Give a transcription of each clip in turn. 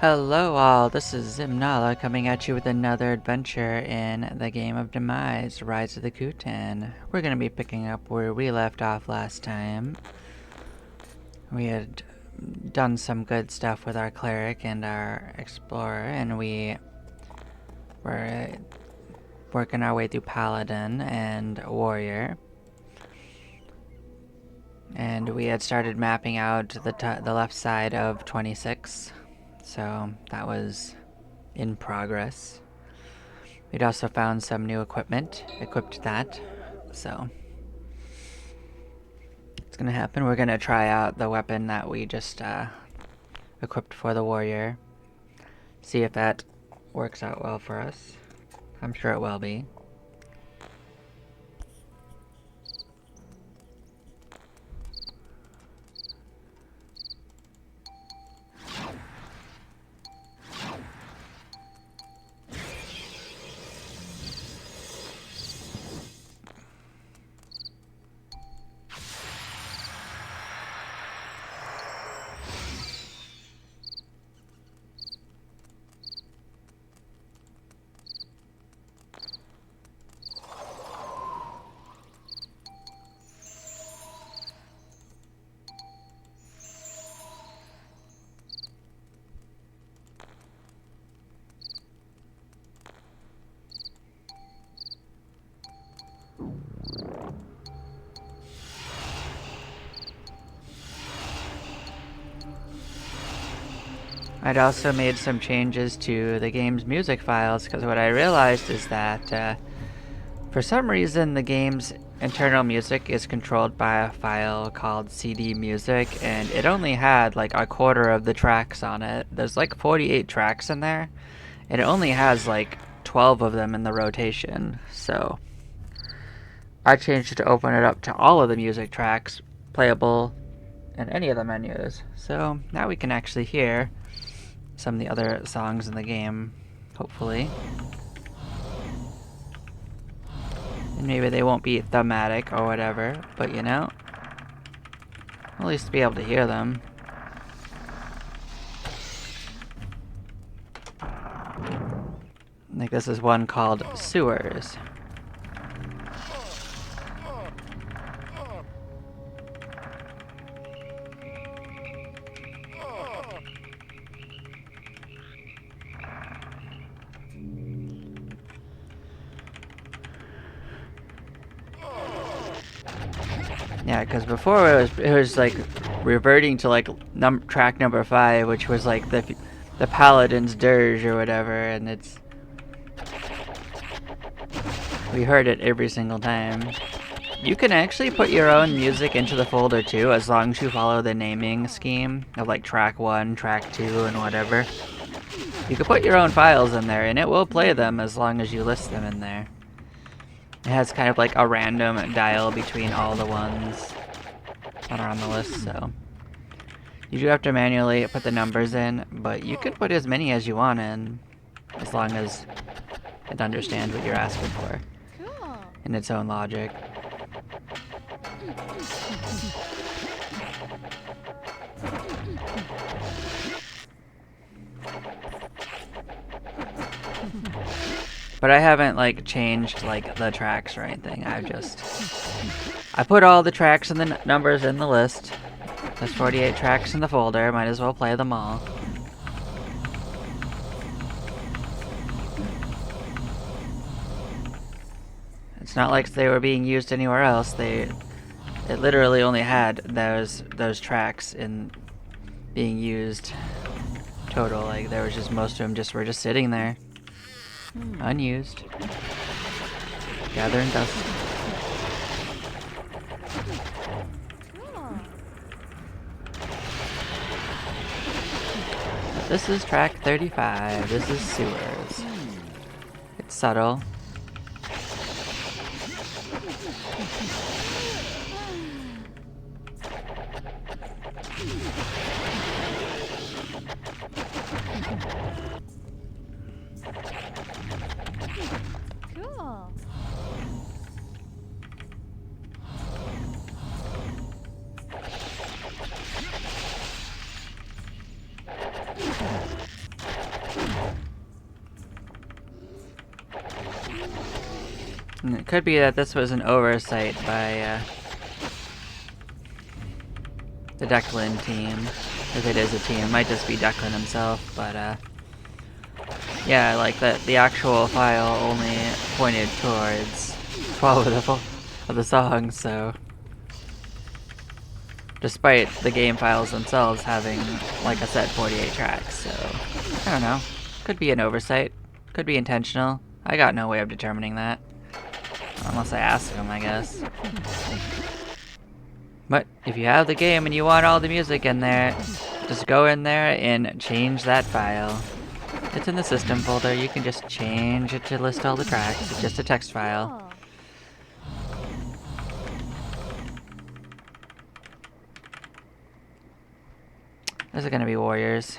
Hello all, this is Zimnala coming at you with another adventure in the game of Demise, Rise of the Kutan. We're going to be picking up where we left off last time. We had done some good stuff with our cleric and our explorer, and we were working our way through paladin and warrior. And we had started mapping out the left side of 26, so that was in progress. We'd also found some new equipment, equipped that, so it's gonna happen. We're gonna try out the weapon that we just equipped for the warrior, see if that works out well for us. I'm sure it will be. I'd also made some changes to the game's music files, because what I realized is that for some reason the game's internal music is controlled by a file called CD music, and it only had like a quarter of the tracks on it. There's like 48 tracks in there, and it only has like 12 of them in the rotation, so I changed it to open it up to all of the music tracks playable in any of the menus. So now we can actually hear some of the other songs in the game, hopefully. And maybe they won't be thematic or whatever, but you know, at least be able to hear them. Like this is one called Sewers. Yeah, because before it was like reverting to like track number 5, which was like the Paladin's Dirge or whatever, and we heard it every single time. You can actually put your own music into the folder too, as long as you follow the naming scheme of like track 1, track 2, and whatever. You can put your own files in there, and it will play them as long as you list them in there. It has kind of like a random dial between all the ones that are on the list, so you do have to manually put the numbers in, but you can put as many as you want in, as long as it understands what you're asking for in its own logic. But I haven't like changed like the tracks or anything. I put all the tracks and the numbers in the list. There's 48 tracks in the folder, might as well play them all. It's not like they were being used anywhere else. It literally only had those tracks in being used total. Like there was just most of them were just sitting there, unused, gathering dust. This is track 35. This is Sewers. It's subtle. Cool. And it could be that this was an oversight by the Declan team. If it is a team, it might just be Declan himself, but yeah, like the actual file only pointed towards 12 of the songs, so despite the game files themselves having, like I said, 48 tracks, so I don't know. Could be an oversight, could be intentional. I got no way of determining that. Unless I ask him, I guess. But if you have the game and you want all the music in there, just go in there and change that file. It's in the system folder. You can just change it to list all the tracks. It's just a text file. Cool. Those are gonna be warriors.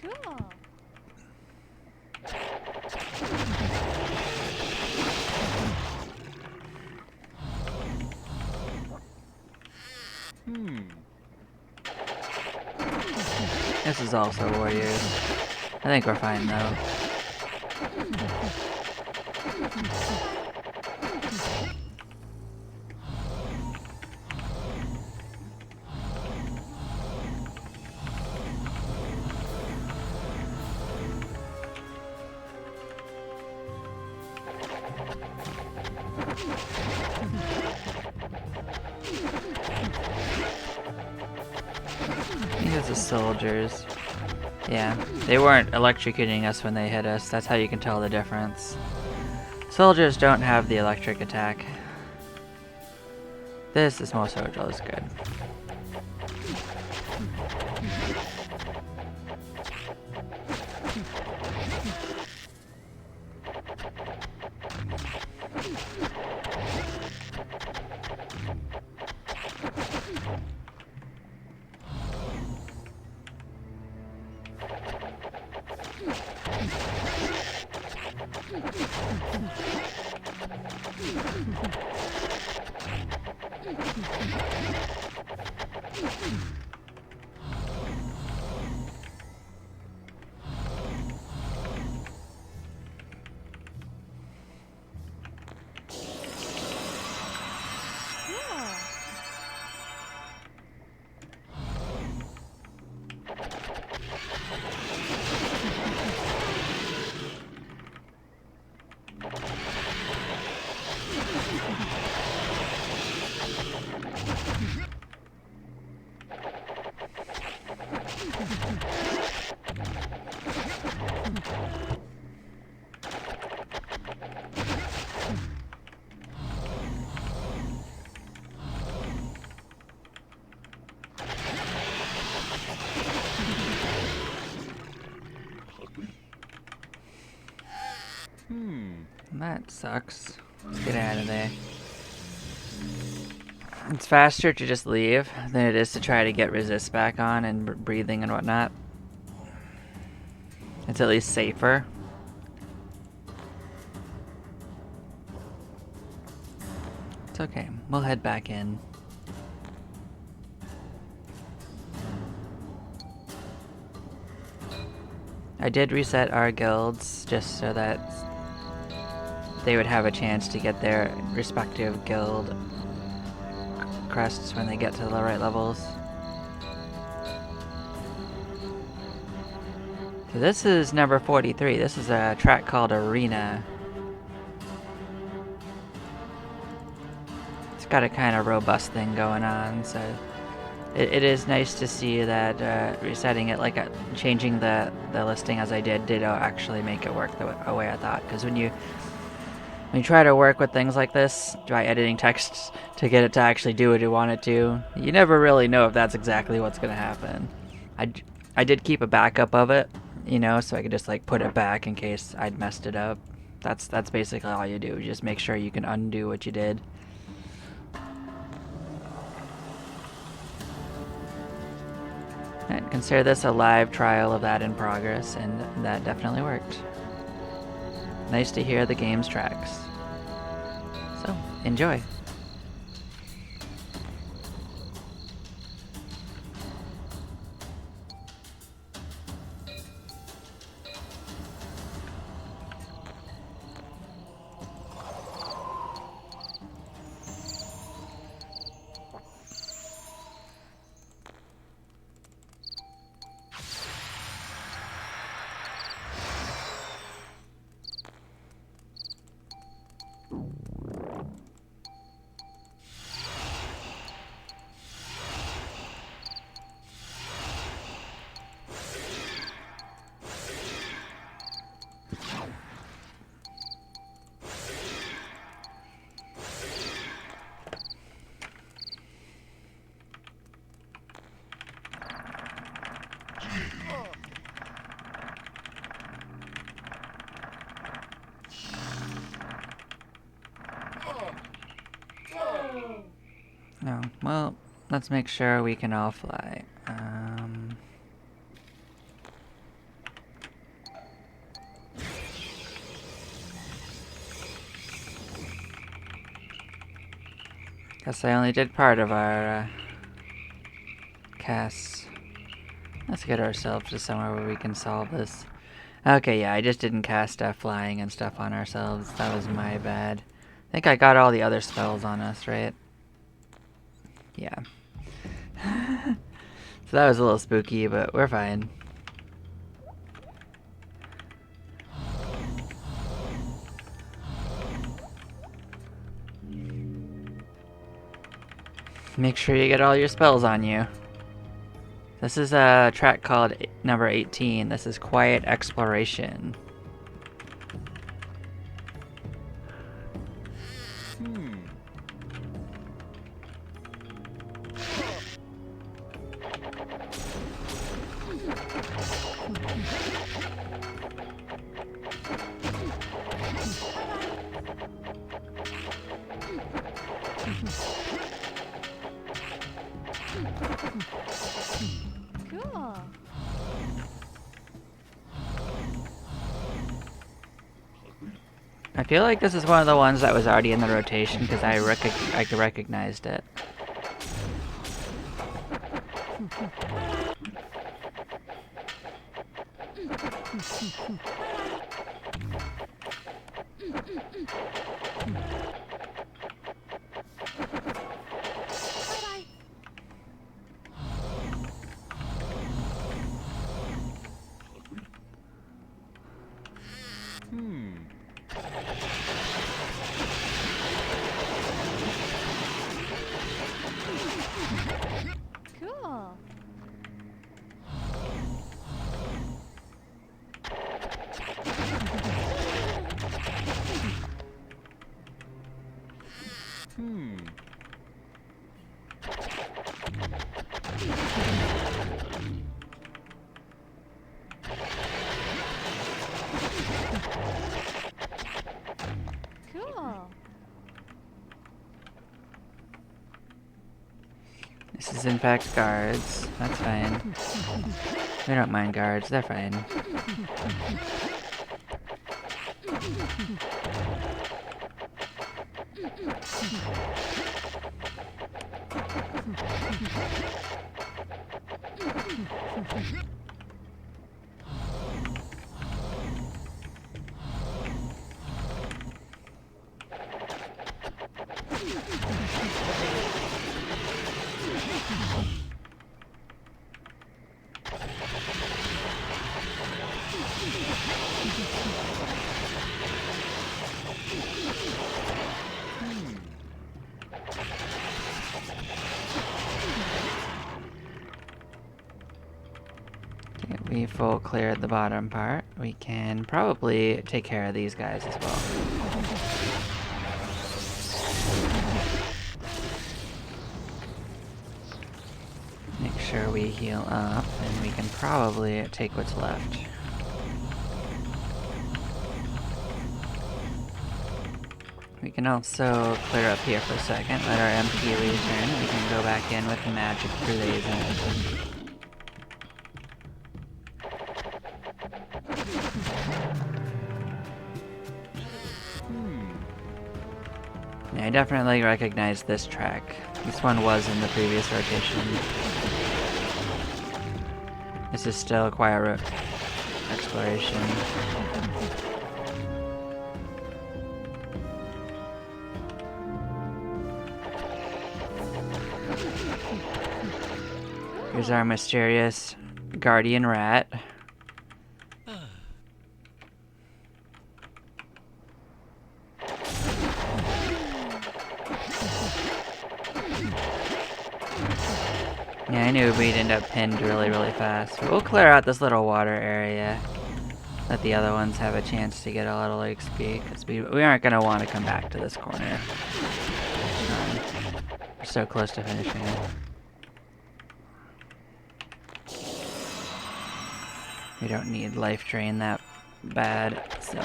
Cool. This is also warriors. I think we're fine though. These are soldiers. Yeah, they weren't electrocuting us when they hit us. That's how you can tell the difference. Soldiers don't have the electric attack. This is most Ojal is good. That sucks. Let's get out of there. It's faster to just leave than it is to try to get resist back on and breathing and whatnot. It's at least safer. It's okay. We'll head back in. I did reset our guilds just so that they would have a chance to get their respective guild crests when they get to the right levels. So this is number 43. This is a track called Arena. It's got a kind of robust thing going on, so it is nice to see that resetting it, like changing the listing as I did actually make it work the way I thought. Because when you try to work with things like this by editing text to get it to actually do what you want it to, you never really know if that's exactly what's going to happen. I did keep a backup of it, you know, so I could just like put it back in case I'd messed it up. That's basically all you do. Just make sure you can undo what you did. And consider this a live trial of that in progress, and that definitely worked. Nice to hear the game's tracks. So, enjoy. Oh, well, let's make sure we can all fly. Guess I only did part of our casts. Let's get ourselves to somewhere where we can solve this. Okay, yeah, I just didn't cast flying and stuff on ourselves. That was my bad. I think I got all the other spells on us, right? Yeah. So that was a little spooky, but we're fine. Make sure you get all your spells on you. This is a track called number 18. This is Quiet Exploration. Cool. I feel like this is one of the ones that was already in the rotation because I recognized it. Cool. Cool. This is in fact guards. That's fine. We don't mind guards, they're fine. Okay, we full cleared the bottom part. We can probably take care of these guys as well. Make sure we heal up, and we can probably take what's left. We can also clear up here for a second, let our MP return, and we can go back in with magic laser. Yeah, I definitely recognize this track. This one was in the previous rotation. This is still quiet exploration. Here's our mysterious guardian rat. Yeah, I knew we'd end up pinned really, really fast. But we'll clear out this little water area. Let the other ones have a chance to get a little XP, because we aren't going to want to come back to this corner. We're so close to finishing it. We don't need life drain that bad, so...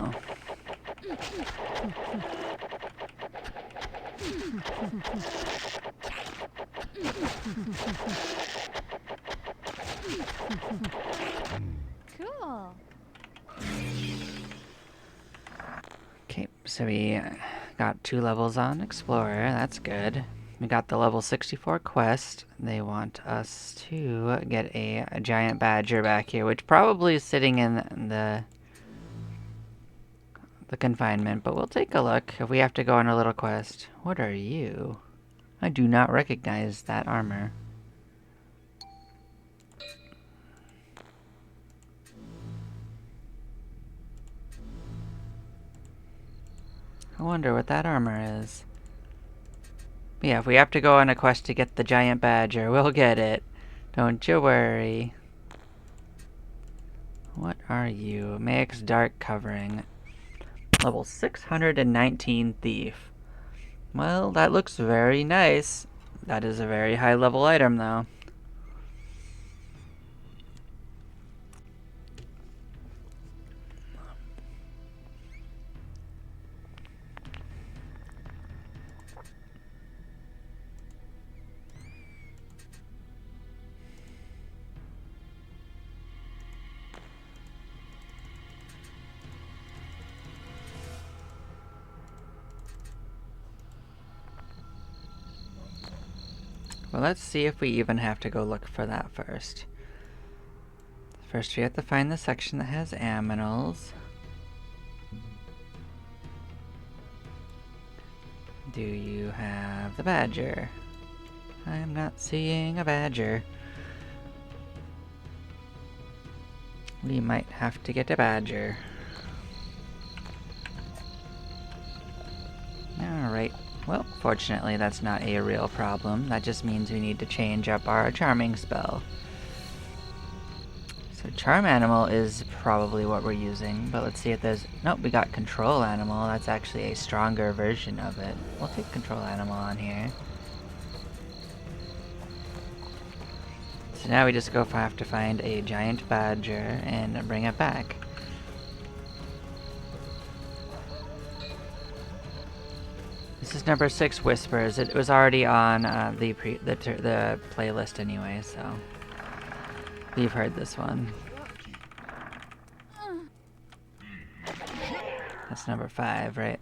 Cool. Okay, so we got 2 levels on Explorer, that's good. We got the level 64 quest. They want us to get a giant badger back here, which probably is sitting in the confinement, but we'll take a look if we have to go on a little quest. What are you? I do not recognize that armor. I wonder what that armor is. Yeah, if we have to go on a quest to get the giant badger, we'll get it. Don't you worry. What are you? Max Dark Covering. Level 619 Thief. Well, that looks very nice. That is a very high level item, though. Well, let's see if we even have to go look for that first. First, we have to find the section that has aminals. Do you have the badger? I'm not seeing a badger. We might have to get a badger. Alright. Well, fortunately that's not a real problem. That just means we need to change up our charming spell. So charm animal is probably what we're using, but let's see if there's... Nope, we got control animal. That's actually a stronger version of it. We'll take control animal on here. So now we just have to find a giant badger and bring it back. This is number 6, Whispers. It was already on the playlist anyway, so we've heard this one. That's number 5, right?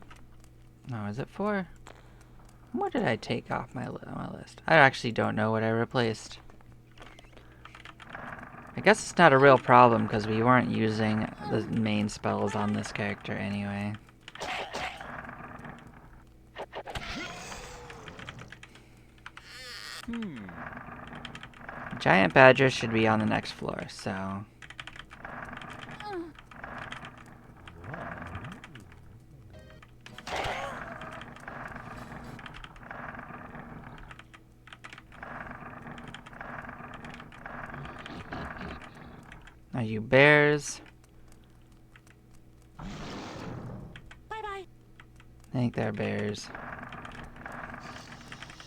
No, is it 4? What did I take off my list? I actually don't know what I replaced. I guess it's not a real problem because we weren't using the main spells on this character anyway. Giant badger should be on the next floor, so... Are you bears? Bye-bye. I think they're bears.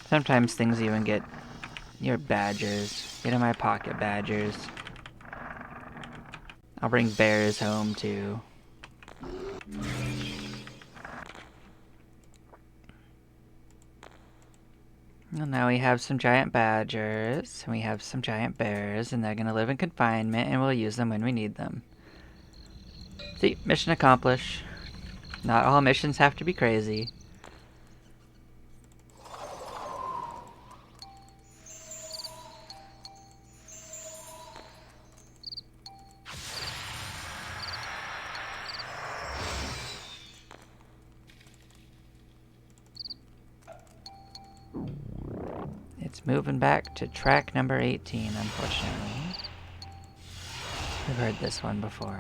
Sometimes things even get your badgers. Get in my pocket, badgers. I'll bring bears home too. Well, now we have some giant badgers, and we have some giant bears, and they're gonna live in confinement, and we'll use them when we need them. See, mission accomplished. Not all missions have to be crazy. It's moving back to track number 18, unfortunately. We've heard this one before.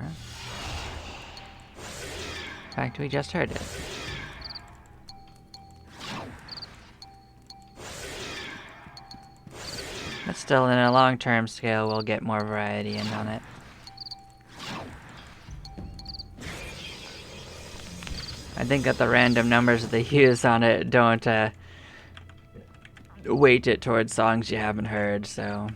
In fact, we just heard it. But still, in a long-term scale, we'll get more variety in on it. I think that the random numbers that they use on it don't weight it towards songs you haven't heard, so...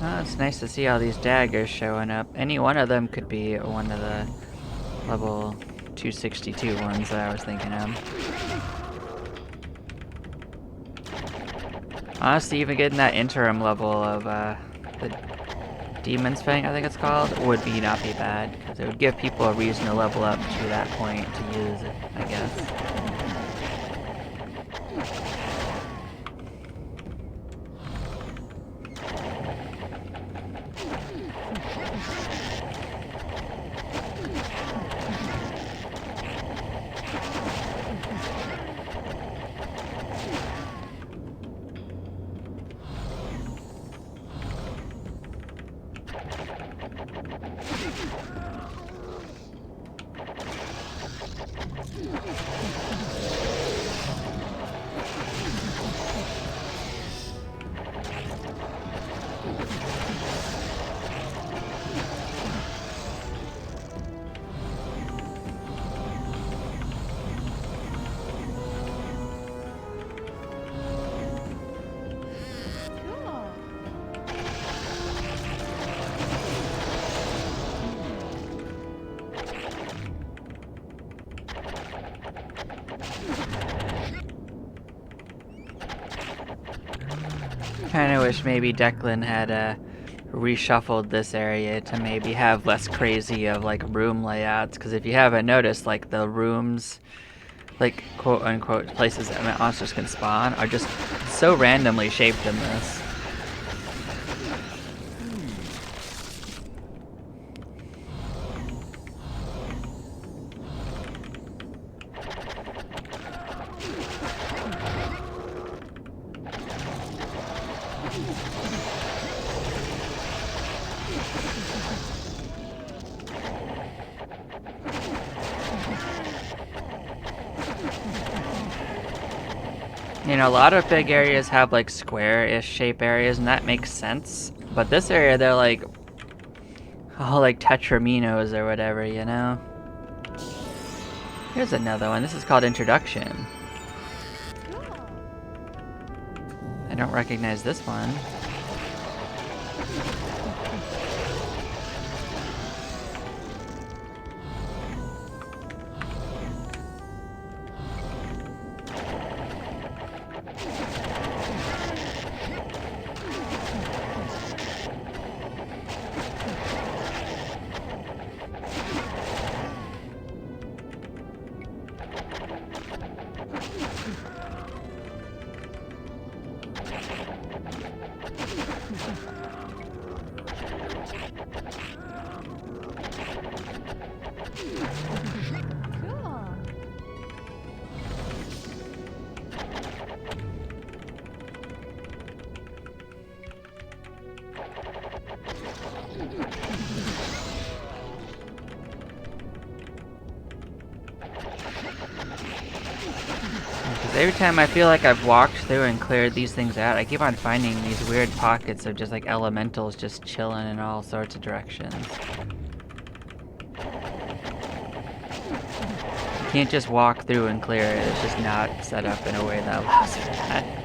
Oh, it's nice to see all these daggers showing up. Any one of them could be one of the level 262 ones that I was thinking of. Honestly, even getting that interim level of the Demon's Fang, I think it's called, would not be bad, because it would give people a reason to level up to that point to use it, I guess. Kinda wish maybe Declan had reshuffled this area to maybe have less crazy of like room layouts, because if you haven't noticed, like the rooms like quote unquote places that monsters can spawn are just so randomly shaped in this. You know, a lot of big areas have like square-ish shape areas, and that makes sense. But this area, they're like all like tetraminos or whatever, you know? Here's another one. This is called Introduction. I don't recognize this one. Because every time I feel like I've walked through and cleared these things out, I keep on finding these weird pockets of just like elementals just chilling in all sorts of directions. You can't just walk through and clear it, it's just not set up in a way that allows for that.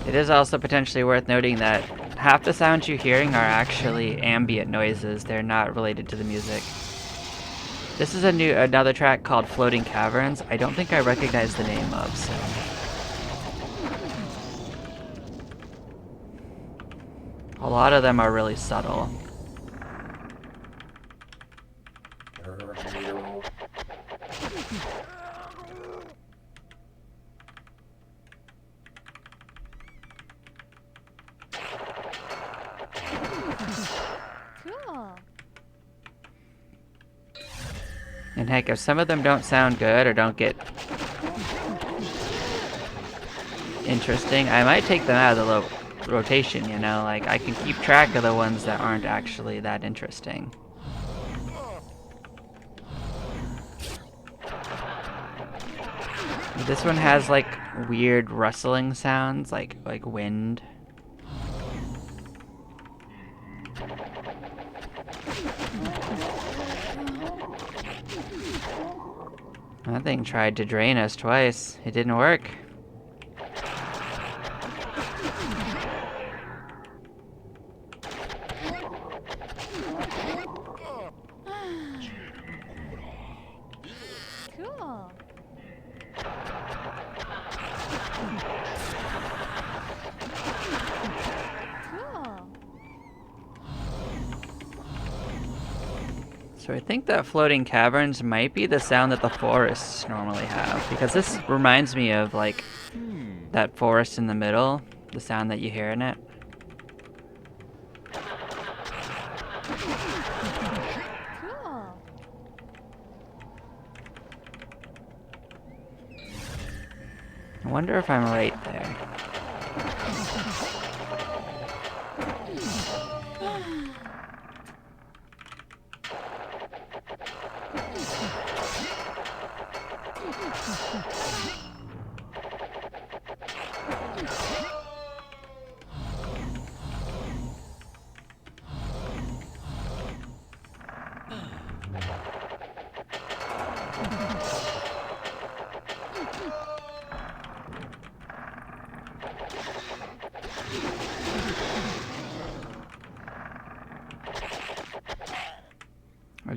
It is also potentially worth noting that half the sounds you're hearing are actually ambient noises. They're not related to the music. This is another track called Floating Caverns. I don't think I recognize the name of, so. A lot of them are really subtle. And heck, if some of them don't sound good or don't get interesting, I might take them out of the rotation, you know? Like, I can keep track of the ones that aren't actually that interesting. This one has, like, weird rustling sounds, like wind. That thing tried to drain us twice. It didn't work. Cool. So I think that floating caverns might be the sound that the forests normally have, because this reminds me of like that forest in the middle, the sound that you hear in it. Cool. I wonder if I'm right there.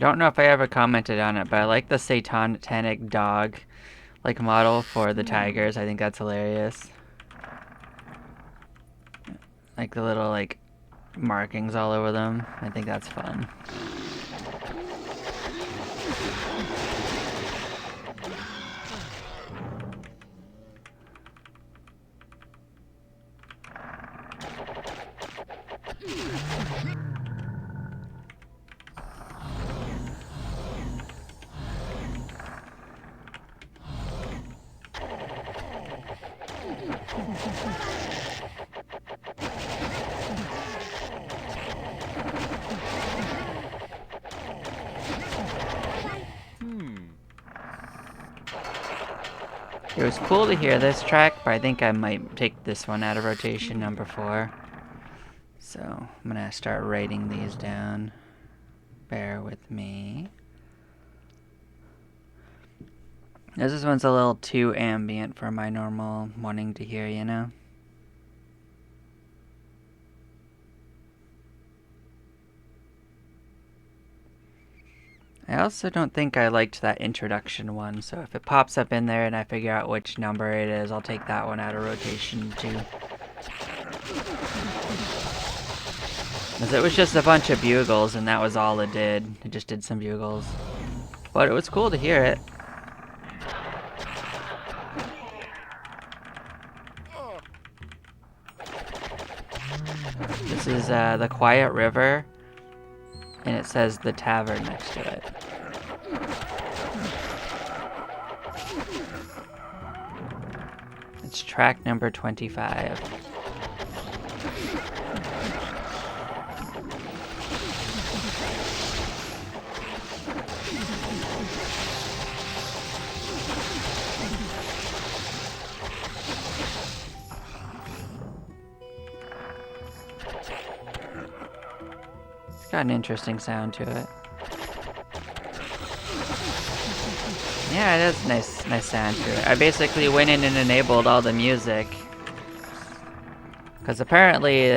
don't know if I ever commented on it, but I like the satanic dog like model for the tigers. I think that's hilarious. Like the little like markings all over them. I think that's fun. It was cool to hear this track, but I think I might take this one out of rotation, number 4. So I'm gonna start writing these down. Bear with me. This one's a little too ambient for my normal wanting to hear, you know? I also don't think I liked that introduction one, so if it pops up in there and I figure out which number it is, I'll take that one out of rotation too. Because it was just a bunch of bugles and that was all it did. It just did some bugles. But it was cool to hear it. This is the Quiet River, and it says the tavern next to it. It's track number 25. It's got an interesting sound to it. Yeah, it is nice sound to it. I basically went in and enabled all the music. Because apparently,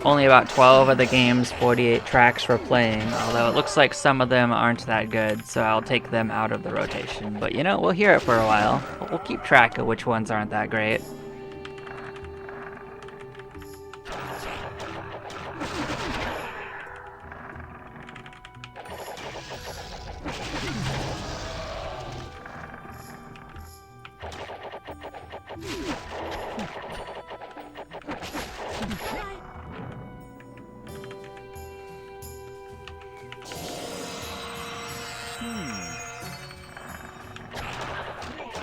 only about 12 of the game's 48 tracks were playing, although it looks like some of them aren't that good, so I'll take them out of the rotation. But you know, we'll hear it for a while. We'll keep track of which ones aren't that great.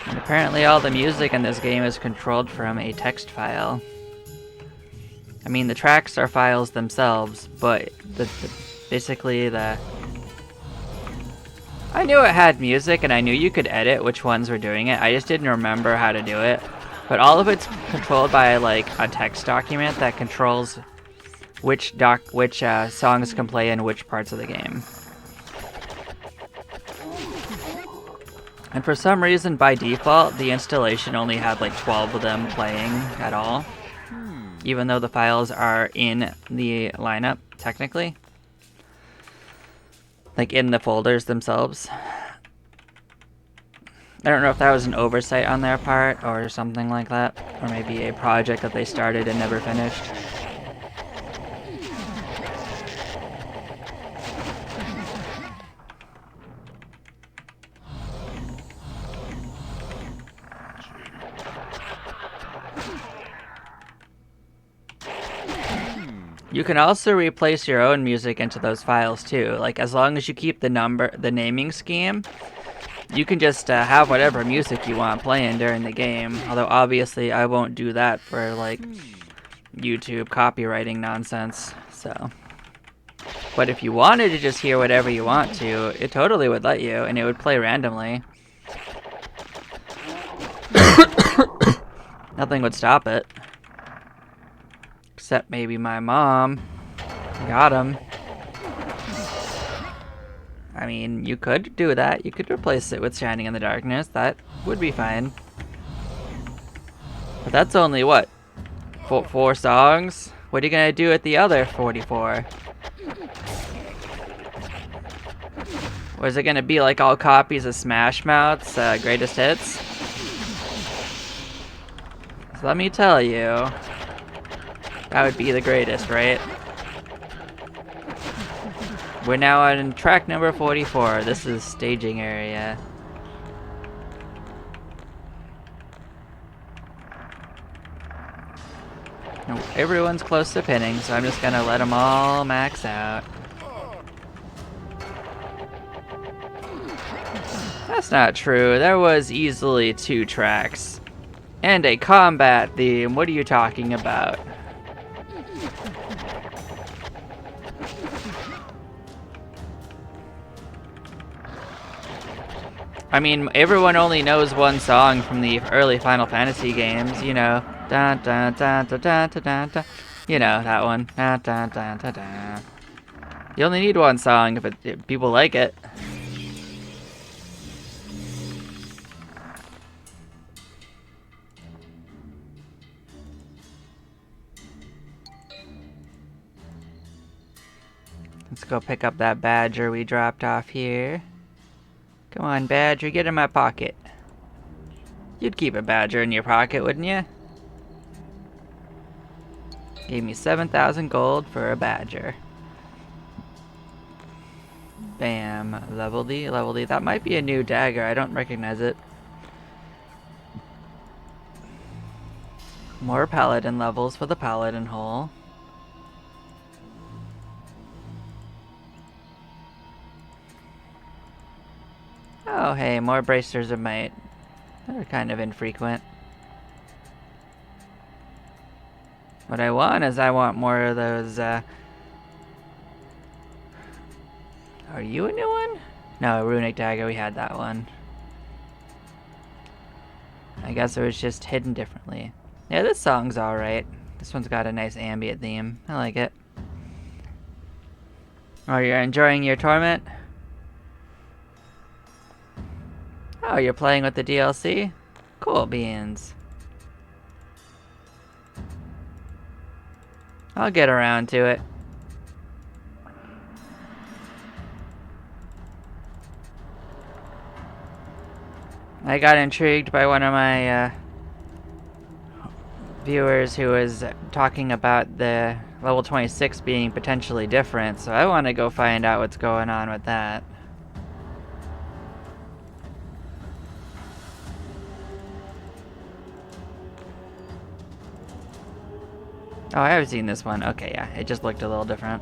And apparently all the music in this game is controlled from a text file. I mean, the tracks are files themselves, but basically I knew it had music and I knew you could edit which ones were doing it. I just didn't remember how to do it. But all of it's controlled by like a text document that controls which songs can play in which parts of the game. And for some reason, by default, the installation only had like 12 of them playing at all. Even though the files are in the lineup, technically. Like in the folders themselves. I don't know if that was an oversight on their part or something like that. Or maybe a project that they started and never finished. You can also replace your own music into those files too. Like as long as you keep the naming scheme, you can just have whatever music you want playing during the game. Although obviously I won't do that for like YouTube copywriting nonsense. So, but if you wanted to just hear whatever you want to, it totally would let you, and it would play randomly. Nothing would stop it. Except maybe my mom. Got him. I mean, you could do that. You could replace it with Shining in the Darkness. That would be fine. But that's only, what? Four songs? What are you gonna do with the other 44? Was it gonna be like all copies of Smash Mouth's greatest hits? So let me tell you, that would be the greatest, right? We're now on track number 44. This is staging area. Everyone's close to pinning, so I'm just gonna let them all max out. That's not true. There was easily 2 tracks. And a combat theme. What are you talking about? I mean, everyone only knows one song from the early Final Fantasy games, you know. Dun dun dun dun dun dun dun dun. You know, that one. Dun dun dun dun dun. You only need one song if people like it. Let's go pick up that badger we dropped off here. Come on, badger, get in my pocket. You'd keep a badger in your pocket, wouldn't you? Gave me 7,000 gold for a badger. Bam. Level D, level D. That might be a new dagger. I don't recognize it. More paladin levels for the paladin hole. Oh, hey, more bracers of might. They're kind of infrequent. What I want is I want more of those, Are you a new one? No, a runic dagger, we had that one. I guess it was just hidden differently. Yeah, this song's alright. This one's got a nice ambient theme. I like it. Oh, you're enjoying your torment? Oh, you're playing with the DLC? Cool beans. I'll get around to it. I got intrigued by one of my viewers who was talking about the level 26 being potentially different, so I want to go find out what's going on with that. Oh, I have seen this one. Okay, yeah, it just looked a little different.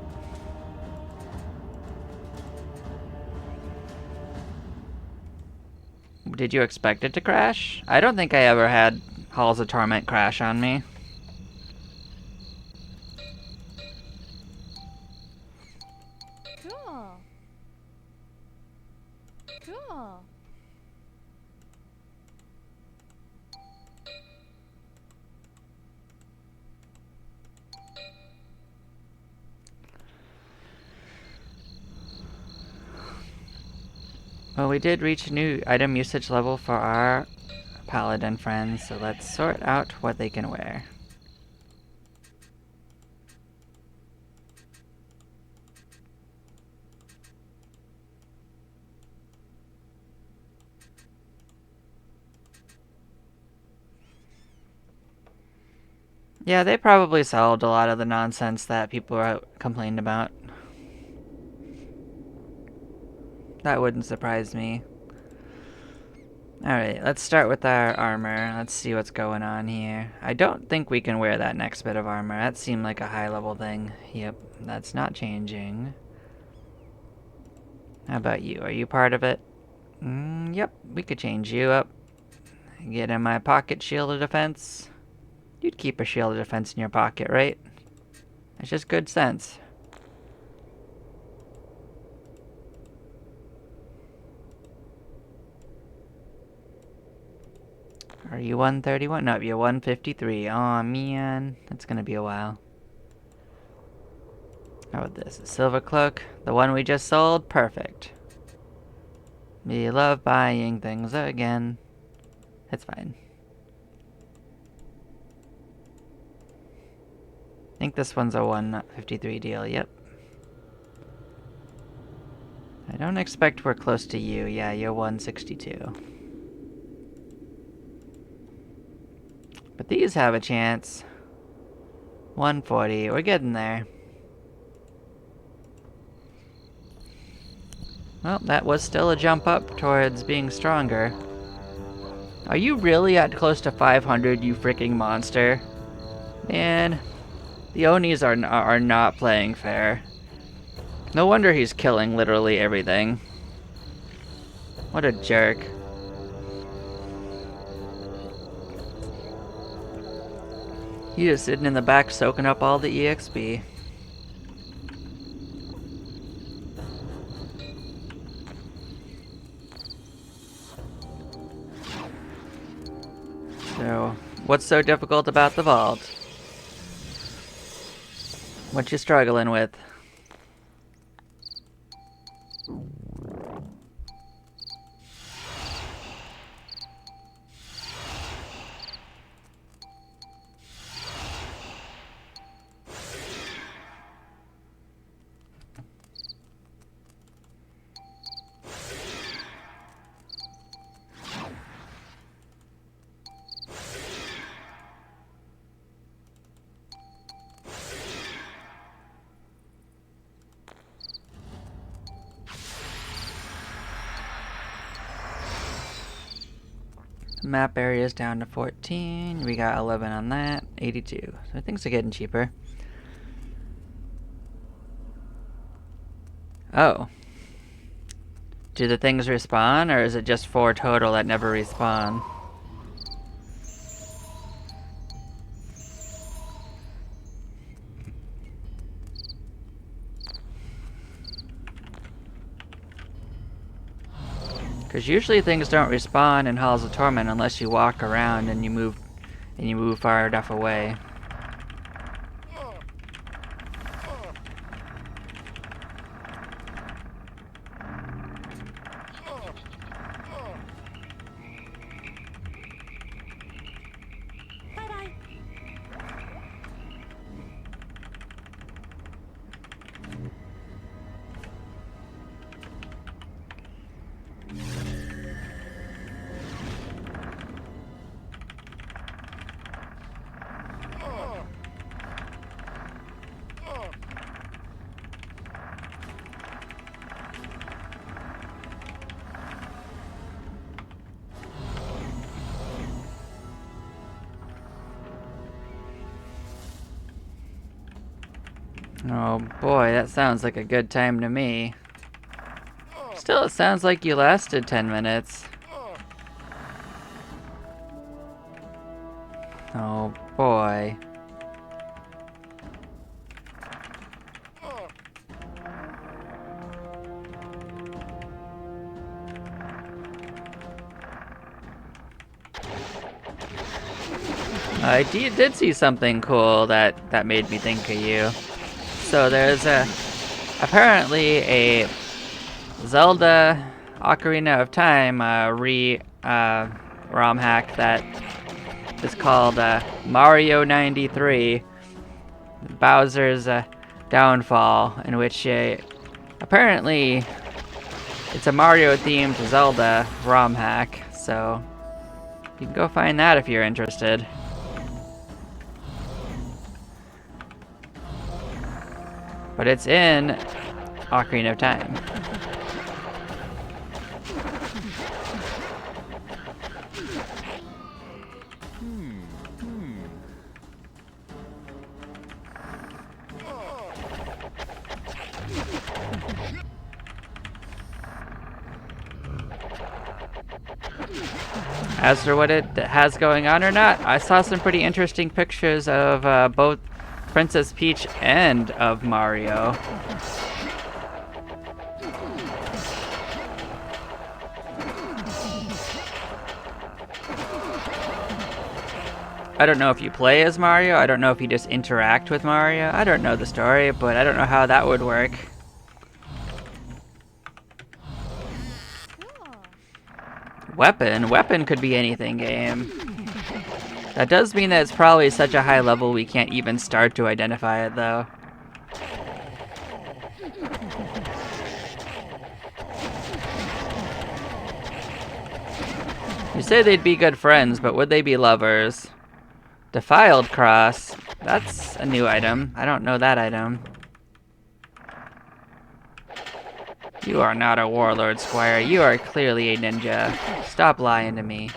Did you expect it to crash? I don't think I ever had Halls of Torment crash on me. Cool. Cool. Well, we did reach a new item usage level for our paladin friends, so let's sort out what they can wear. Yeah, they probably solved a lot of the nonsense that people complained about. That wouldn't surprise me. Alright, let's start with our armor. Let's see what's going on here. I don't think we can wear that next bit of armor. That seemed like a high level thing. Yep, that's not changing. How about you? Are you part of it? Yep, we could change you up. Get in my pocket shield of defense. You'd keep a shield of defense in your pocket, right? It's just good sense. Are you 131? No, you're 153. Aw, man. That's gonna be a while. How about this? A silver cloak? The one we just sold? Perfect. We love buying things again. It's fine. I think this one's a 153 deal, yep. don't expect we're close to you. Yeah, you're 162. But these have a chance. 140. We're getting there. Well, that was still a jump up towards being stronger. Are you really at close to 500, you freaking monster? Man, the Onis are not playing fair. No wonder he's killing literally everything. What a jerk. He is sitting in the back soaking up all the EXP. So, what's so difficult about the vault? What you struggling with? Map area is down to 14. We got 11 on that. 82. So things are getting cheaper. Oh. Do the things respawn, or is it just 4 total that never respawn? Because usually things don't respawn in Halls of Torment unless you walk around and you move far enough away. Bye-bye. Oh boy, that sounds like a good time to me. Still, it sounds like you lasted 10 minutes. Oh boy. I did see something cool that made me think of you. So there's apparently a Zelda Ocarina of Time ROM hack that is called Mario 93, Bowser's Downfall, in which apparently it's a Mario themed Zelda ROM hack, so you can go find that if you're interested. But it's in Ocarina of Time. As for what it has going on or not, I saw some pretty interesting pictures of both Princess Peach and of Mario. I don't know if you play as Mario, I don't know if you just interact with Mario, I don't know the story, but I don't know how that would work. Cool. Weapon could be anything game. That does mean that it's probably such a high level we can't even start to identify it though. say they'd be good friends, but would they be lovers? Defiled cross. That's a new item. I don't know that item. You are not a warlord, Squire. You are clearly a ninja. Stop lying to me.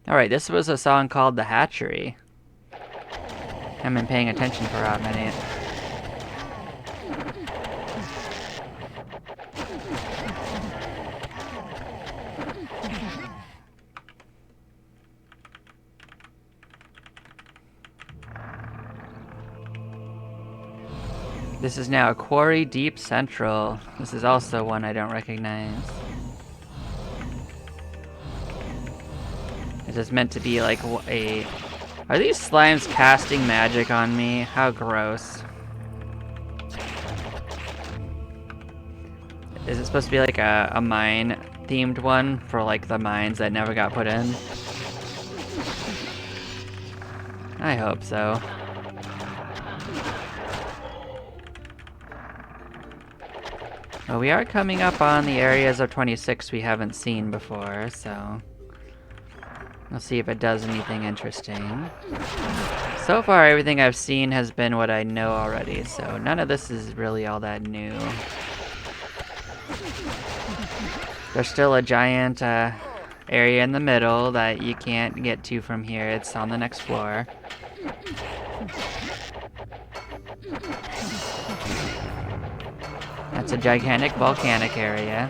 Alright, this was a song called The Hatchery. I haven't been paying attention for a hot minute. This is now Quarry Deep Central. This is also one I don't recognize. Is this meant to be like a... Are these slimes casting magic on me? How gross. Is it supposed to be like a mine-themed one for like the mines that never got put in? I hope so. Well, we are coming up on the areas of 26 we haven't seen before, so... We'll see if it does anything interesting. So far, everything I've seen has been what I know already, so none of this is really all that new. There's still a giant area in the middle that you can't get to from here. It's on the next floor. That's a gigantic volcanic area.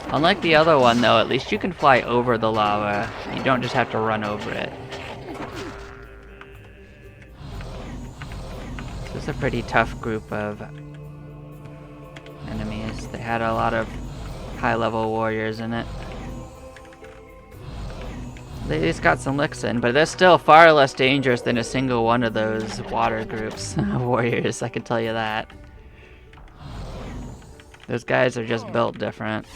Unlike the other one, though, at least you can fly over the lava. You don't just have to run over it. This is a pretty tough group of enemies. They had a lot of high-level warriors in it. They just got some licks in, but they're still far less dangerous than a single one of those water groups of warriors, I can tell you that. Those guys are just built different.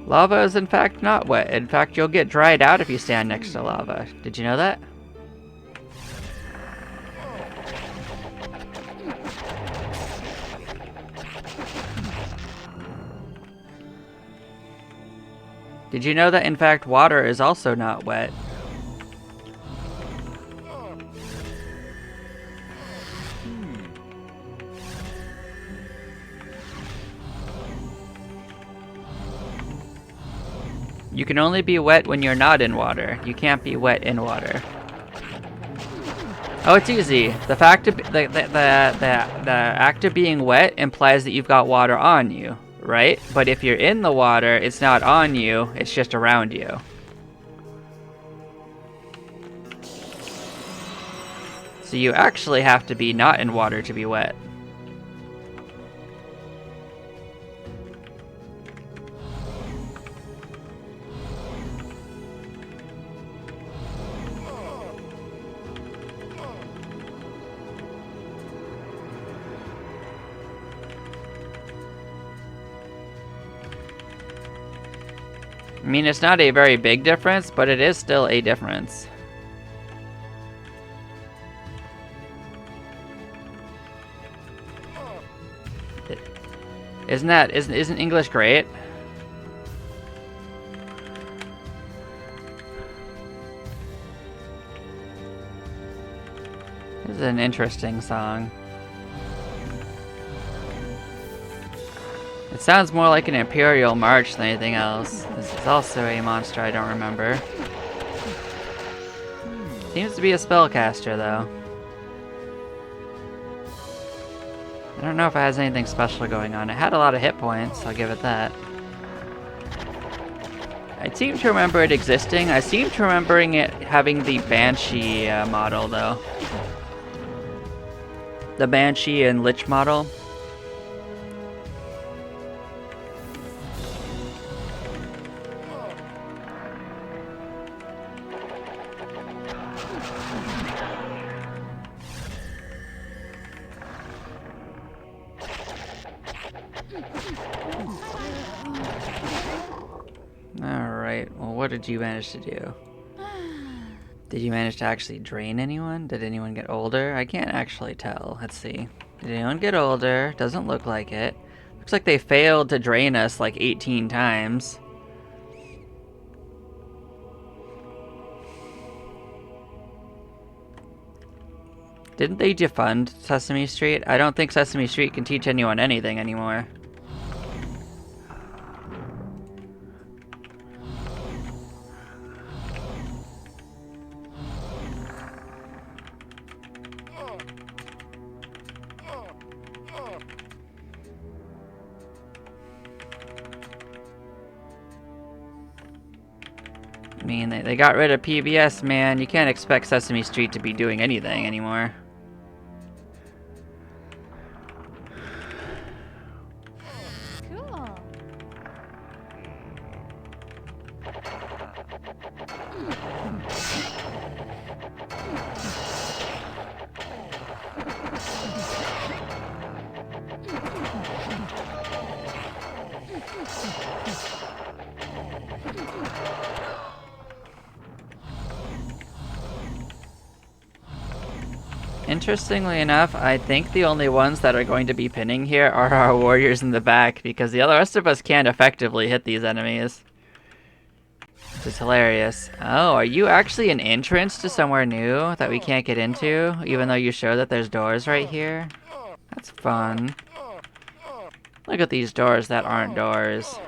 Lava is in fact not wet. In fact, you'll get dried out if you stand next to lava. Did you know that? Did you know that in fact water is also not wet? You can only be wet when you're not in water. You can't be wet in water. Oh, it's easy. The fact of the act of being wet implies that you've got water on you, right? But if you're in the water, it's not on you, it's just around you. So you actually have to be not in water to be wet. I mean, it's not a very big difference, but it is still a difference. Isn't English great? This is an interesting song. It sounds more like an Imperial March than anything else. This is also a monster I don't remember. Seems to be a spellcaster, though. I don't know if it has anything special going on. It had a lot of hit points, I'll give it that. I seem to remember it existing. I seem to remembering it having the Banshee model, though. The Banshee and Lich model. Alright, well what did you manage to do? Did you manage to actually drain anyone? Did anyone get older? I can't actually tell. Let's see. Did anyone get older? Doesn't look like it. Looks like they failed to drain us like 18 times. Didn't they defund Sesame Street? I don't think Sesame Street can teach anyone anything anymore. I mean, they got rid of PBS, man. You can't expect Sesame Street to be doing anything anymore. Cool. Interestingly enough, I think the only ones that are going to be pinning here are our warriors in the back, because the rest of us can't effectively hit these enemies. Which is hilarious. Oh, are you actually an entrance to somewhere new that we can't get into, even though you show that there's doors right here? That's fun. Look at these doors that aren't doors.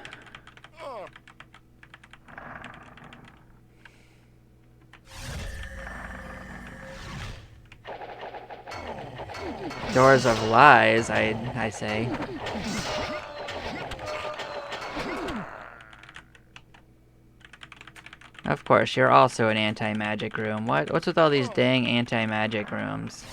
Doors of lies, I say. Of course, you're also an anti-magic room. What's with all these dang anti-magic rooms?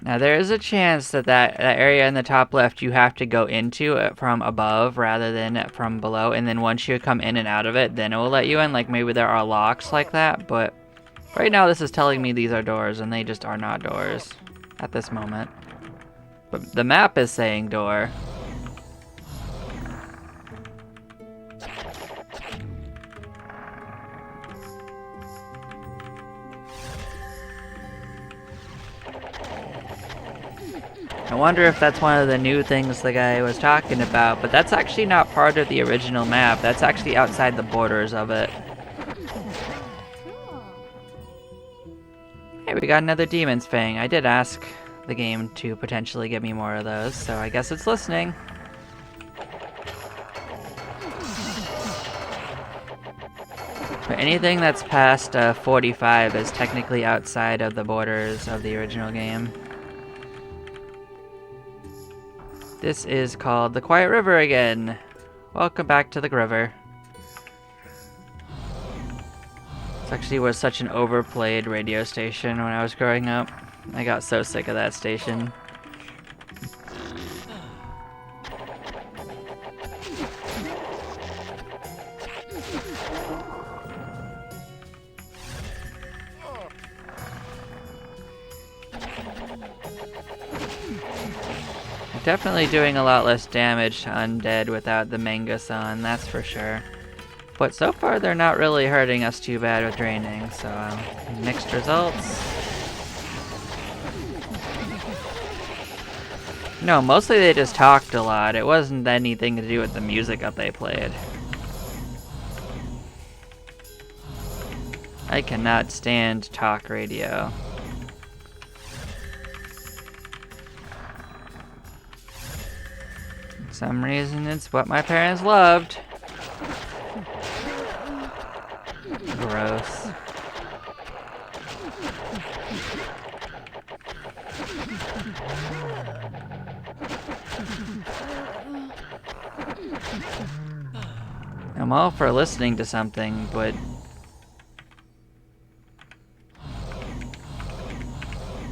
Now there is a chance that area in the top left you have to go into it from above rather than from below, and then once you come in and out of it, then it will let you in. Like maybe there are locks like that, but right now this is telling me these are doors, and they just are not doors at this moment. But the map is saying door. I wonder if that's one of the new things the guy was talking about, but that's actually not part of the original map. That's actually outside the borders of it. Cool. Hey, we got another Demon's Fang. I did ask the game to potentially give me more of those, so I guess it's listening. But anything that's past 45 is technically outside of the borders of the original game. This is called the Quiet River again. Welcome back to the river. This actually was such an overplayed radio station when I was growing up. I got so sick of that station. Definitely doing a lot less damage to undead without the Manga-san, that's for sure. But so far they're not really hurting us too bad with draining, so mixed results. No, mostly they just talked a lot. It wasn't anything to do with the music that they played. I cannot stand talk radio. For some reason, it's what my parents loved. Gross. I'm all for listening to something, but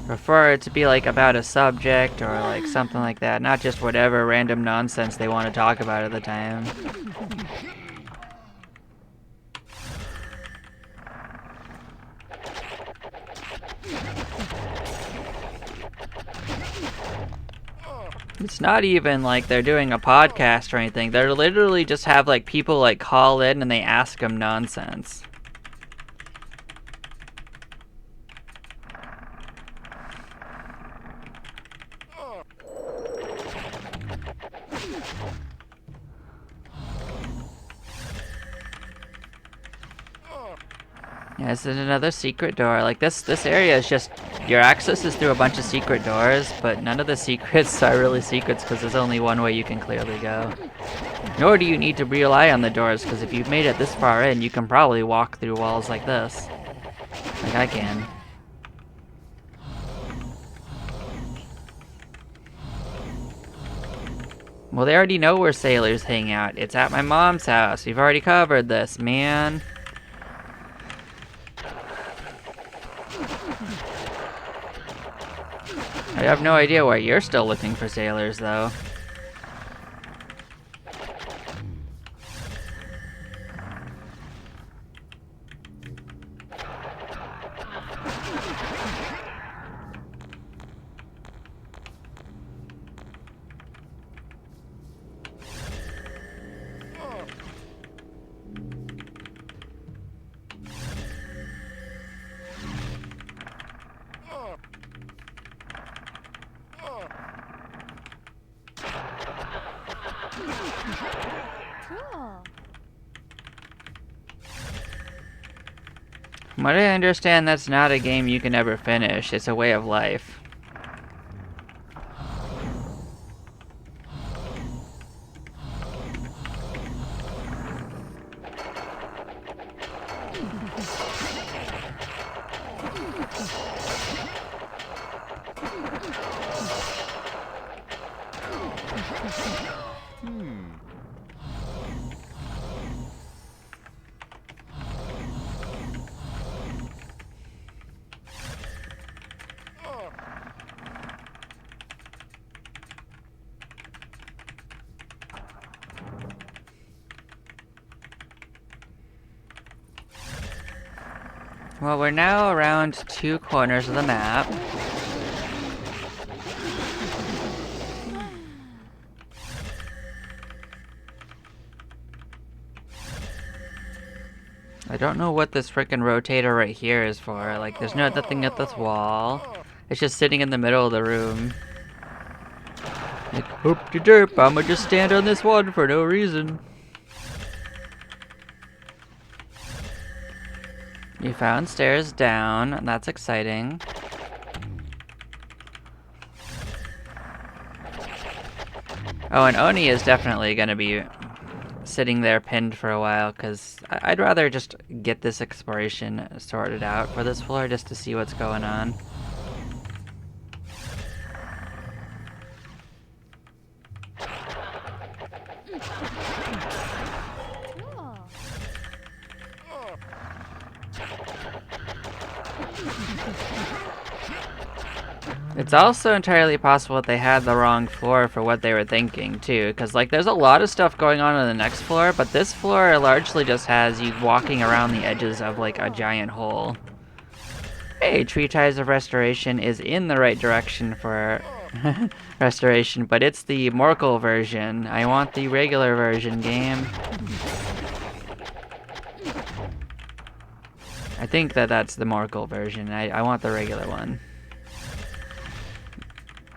prefer it to be like about a subject or like something like that, not just whatever random nonsense they want to talk about at the time. It's not even like they're doing a podcast or anything. They're literally just have like people like call in and they ask them nonsense. Yeah, this is another secret door. Like this area is just, your access is through a bunch of secret doors, but none of the secrets are really secrets because there's only one way you can clearly go. Nor do you need to rely on the doors, because if you've made it this far in, you can probably walk through walls like this. Like I can. Well, they already know where sailors hang out. It's at my mom's house. We've already covered this, man. I have no idea why you're still looking for sailors, though. Cool. From what I understand, that's not a game you can ever finish. It's a way of life. Well, we're now around 2 corners of the map. I don't know what this frickin' rotator right here is for. Like, there's nothing at this wall. It's just sitting in the middle of the room. Like, hoop de derp, I'ma just stand on this one for no reason. You found stairs down, and that's exciting. Oh, and Oni is definitely gonna be sitting there pinned for a while, because I'd rather just get this exploration sorted out for this floor just to see what's going on. Cool. It's also entirely possible that they had the wrong floor for what they were thinking, too, because, like, there's a lot of stuff going on the next floor, but this floor largely just has you walking around the edges of, like, a giant hole. Hey, Tree Ties of Restoration is in the right direction for restoration, but it's the Morkel version. I want the regular version, game. I think that's the Morkel version. I want the regular one.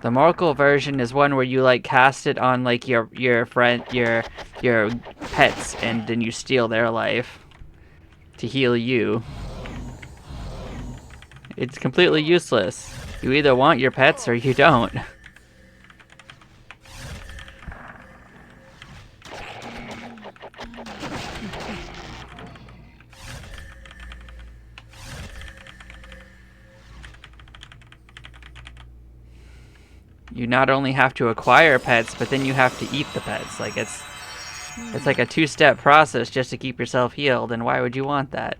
The Morkel version is one where you like cast it on like your pets, and then you steal their life to heal you. It's completely useless. You either want your pets or you don't. You not only have to acquire pets, but then you have to eat the pets. Like it's like a 2-step process just to keep yourself healed, and why would you want that?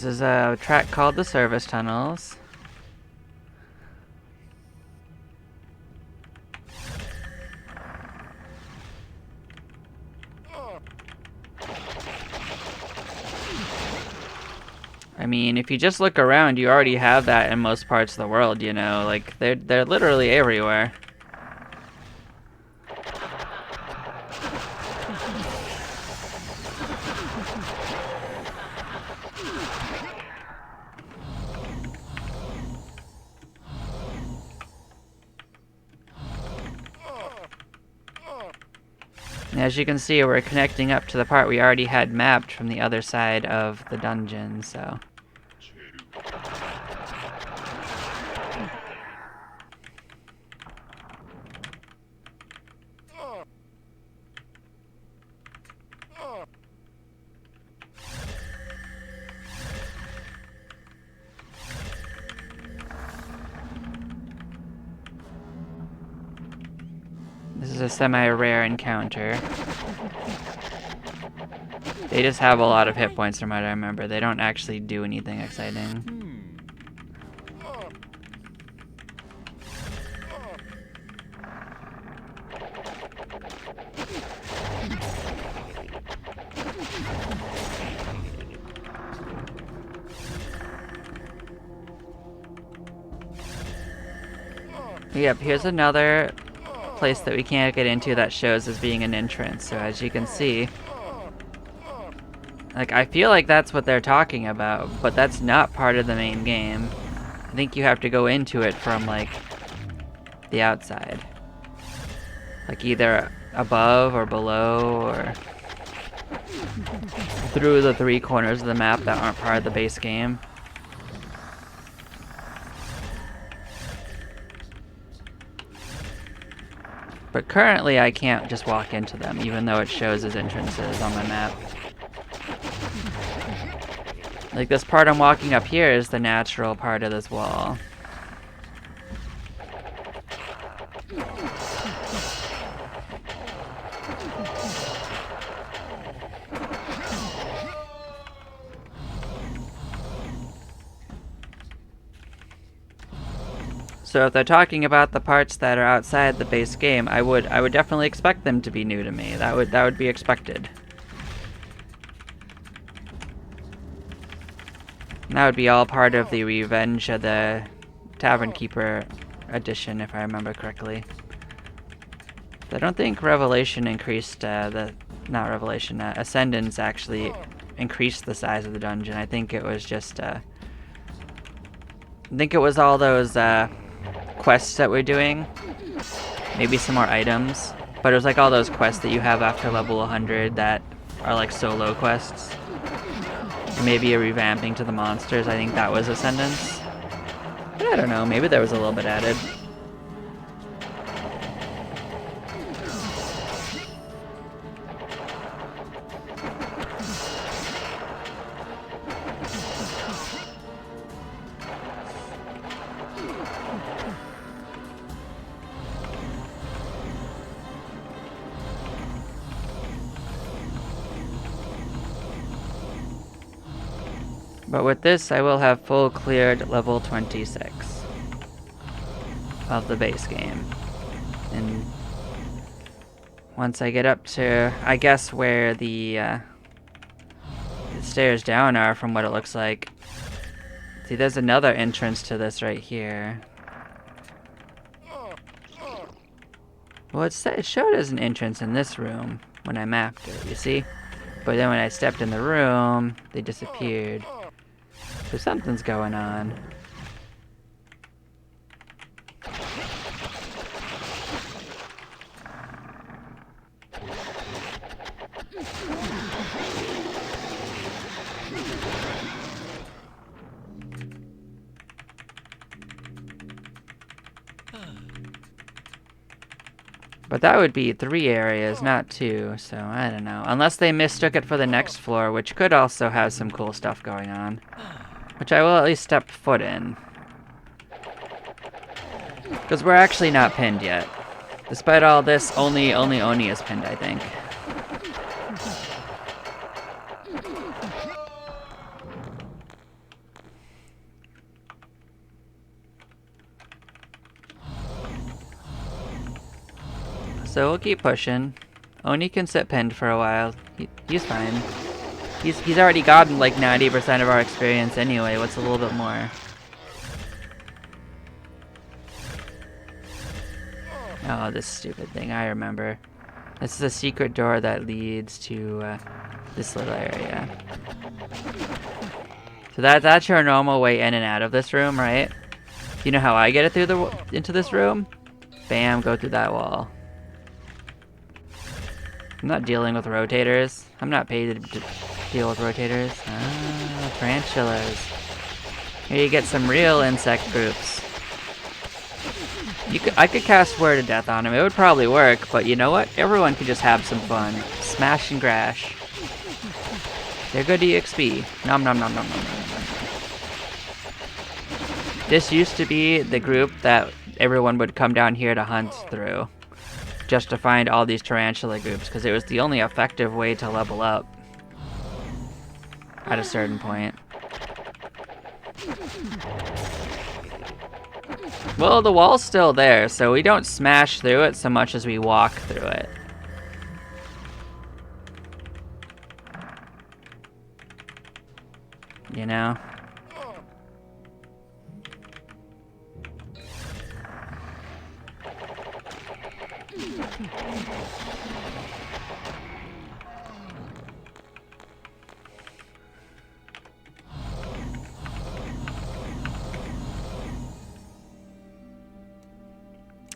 This is a track called the Service Tunnels. I mean, if you just look around, you already have that in most parts of the world, you know? Like, they're literally everywhere. And as you can see, we're connecting up to the part we already had mapped from the other side of the dungeon, so... This is a semi-rare encounter. They just have a lot of hit points from what I remember. They don't actually do anything exciting. Yep, here's another place that we can't get into that shows as being an entrance. So as you can see, like, I feel like that's what they're talking about, but that's not part of the main game. I think you have to go into it from, like, the outside. Like, either above or below or through the 3 corners of the map that aren't part of the base game. But currently I can't just walk into them, even though it shows as entrances on my map. Like, this part I'm walking up here is the natural part of this wall. So if they're talking about the parts that are outside the base game, I would definitely expect them to be new to me. That would be expected. And that would be all part of the Revenge of the Tavern Keeper edition, if I remember correctly. I don't think Revelation increased not Revelation, Ascendance actually increased the size of the dungeon. I think it was just, I think it was all those, quests that we're doing. Maybe some more items. But it was like all those quests that you have after level 100 that are like solo quests. And maybe a revamping to the monsters. I think that was Ascendance. But I don't know, maybe there was a little bit added. But with this, I will have full cleared level 26 of the base game. And once I get up to, I guess, where the stairs down are from what it looks like. See, there's another entrance to this right here. Well, it showed as an entrance in this room when I mapped it, you see? But then when I stepped in the room, they disappeared. So something's going on. But that would be 3 areas, not 2, so I don't know. Unless they mistook it for the next floor, which could also have some cool stuff going on. Which I will at least step foot in. Because we're actually not pinned yet. Despite all this, only Oni is pinned, I think. so we'll keep pushing. Oni can sit pinned for a while. He's fine. He's already gotten like 90% of our experience anyway. What's a little bit more? Oh, this stupid thing. I remember. This is a secret door that leads to this little area. So that's your normal way in and out of this room, right? You know how I get it through into this room? Bam, go through that wall. I'm not dealing with rotators. I'm not paid to deal with rotators. Ah, tarantulas. Here you get some real insect groups. I could cast Word of Death on him. It would probably work, but you know what? Everyone could just have some fun. Smash and grash. They're good EXP. Nom nom nom nom nom nom nom. This used to be the group that everyone would come down here to hunt through. Just to find all these tarantula groups, because it was the only effective way to level up. At a certain point. Well, the wall's still there, so we don't smash through it so much as we walk through it. You know?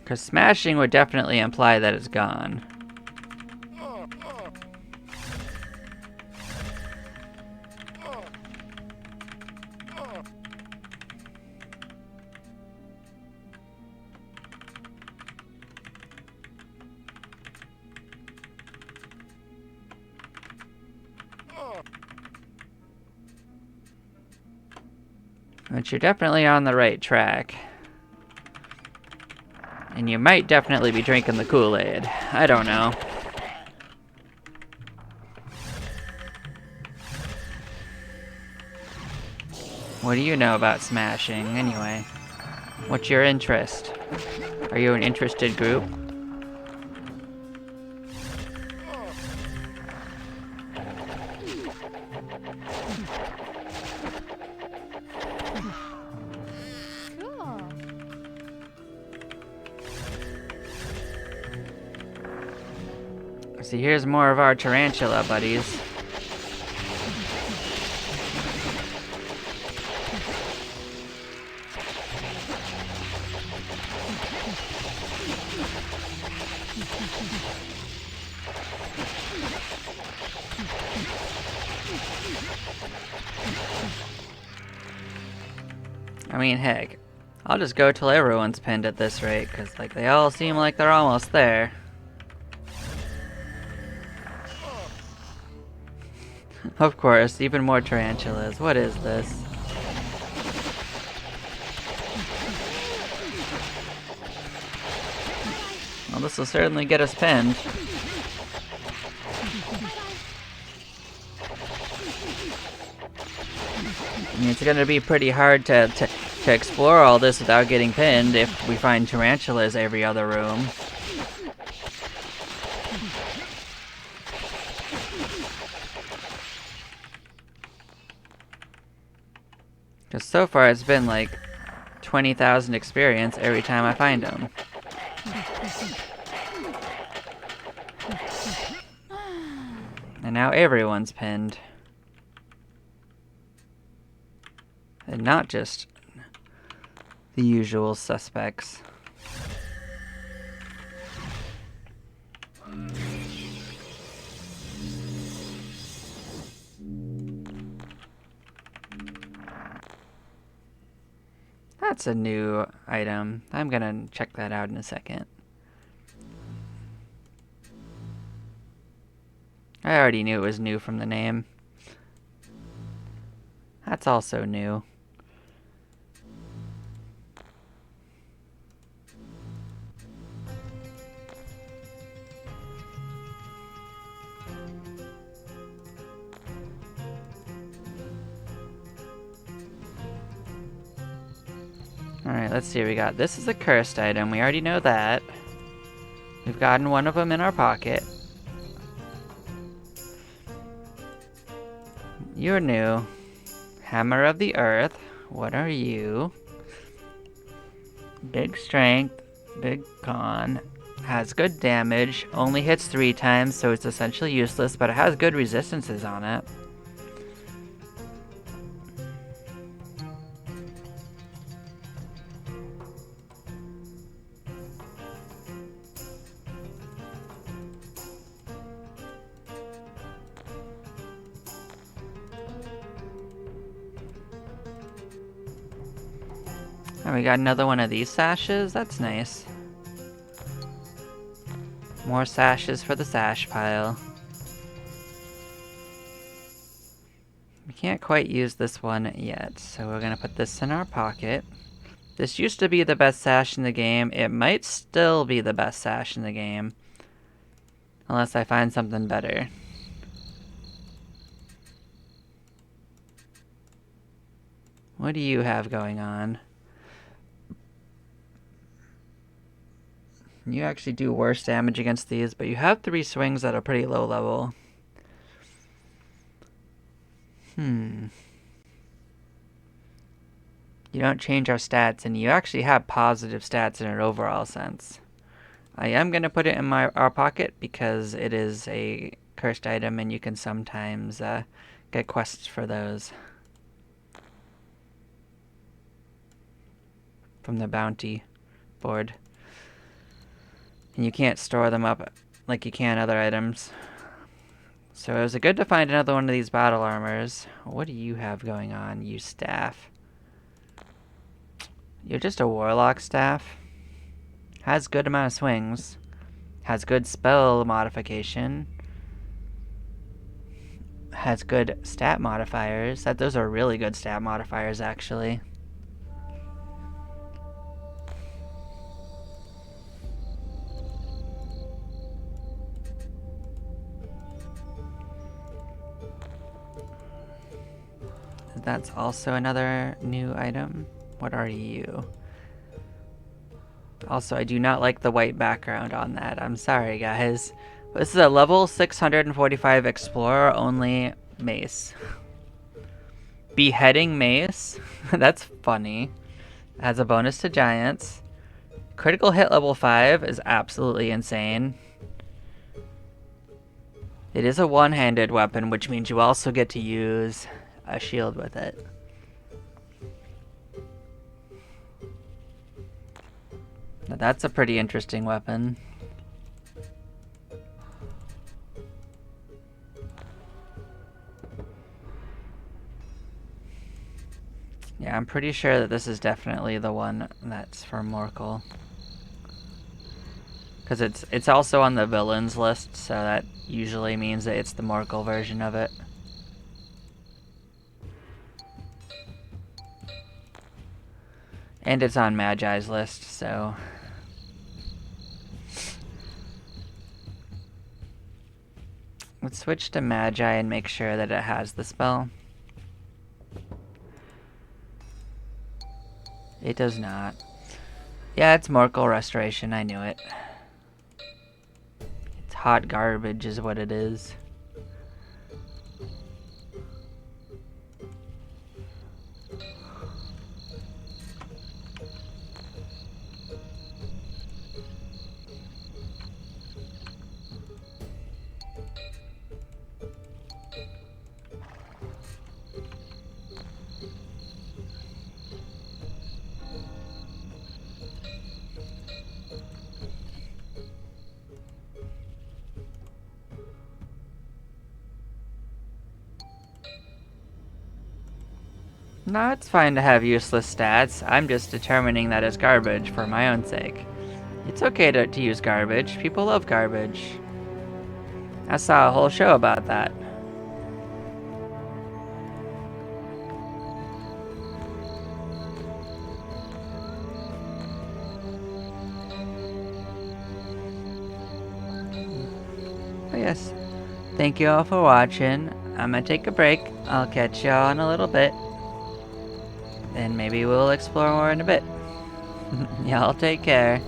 Because smashing would definitely imply that it's gone. But you're definitely on the right track. And you might definitely be drinking the Kool-Aid. I don't know. What do you know about smashing, anyway? What's your interest? Are you an interested group? Cool. See, here's more of our tarantula buddies. I mean, heck, I'll just go till everyone's pinned at this rate, because like they all seem like they're almost there. Of course, even more tarantulas. What is this? Well, this will certainly get us pinned. I mean, it's gonna be pretty hard to explore all this without getting pinned if we find tarantulas every other room. Because so far it's been like 20,000 experience every time I find them. And now everyone's pinned. And not just the usual suspects. That's a new item. I'm gonna check that out in a second. I already knew it was new from the name. That's also new. Alright, let's see what we got. This is a cursed item. We already know that. We've gotten one of them in our pocket. You're new. Hammer of the Earth. What are you? Big strength, big con. Has good damage. Only hits 3 times, so it's essentially useless, but it has good resistances on it. And we got another one of these sashes. That's nice. More sashes for the sash pile. We can't quite use this one yet, so we're gonna put this in our pocket. This used to be the best sash in the game. It might still be the best sash in the game. Unless I find something better. What do you have going on? You actually do worse damage against these, but you have 3 swings at a pretty low level. You don't change our stats, and you actually have positive stats in an overall sense. I am going to put it in our pocket because it is a cursed item, and you can sometimes get quests for those from the bounty board. And you can't store them up like you can other items. So it was good to find another one of these battle armors. What do you have going on, you staff? You're just a warlock staff. Has good amount of swings. Has good spell modification. Has good stat modifiers. Those are really good stat modifiers, actually. That's also another new item. What are you? Also, I do not like the white background on that. I'm sorry, guys. This is a level 645 Explorer only mace. Beheading mace? That's funny. Has a bonus to giants. Critical hit level 5 is absolutely insane. It is a one-handed weapon, which means you also get to use a shield with it. Now that's a pretty interesting weapon. Yeah, I'm pretty sure that this is definitely the one that's for Morkel. Because it's also on the villains list, so that usually means that it's the Morkel version of it. And it's on Magi's list, so... Let's switch to Magi and make sure that it has the spell. It does not. Yeah, it's Morkel Restoration, I knew it. It's hot garbage is what it is. No, it's fine to have useless stats. I'm just determining that it's garbage for my own sake. It's okay to use garbage. People love garbage. I saw a whole show about that. But yes, thank you all for watching. I'm gonna take a break. I'll catch y'all in a little bit. And maybe we'll explore more in a bit. Y'all take care.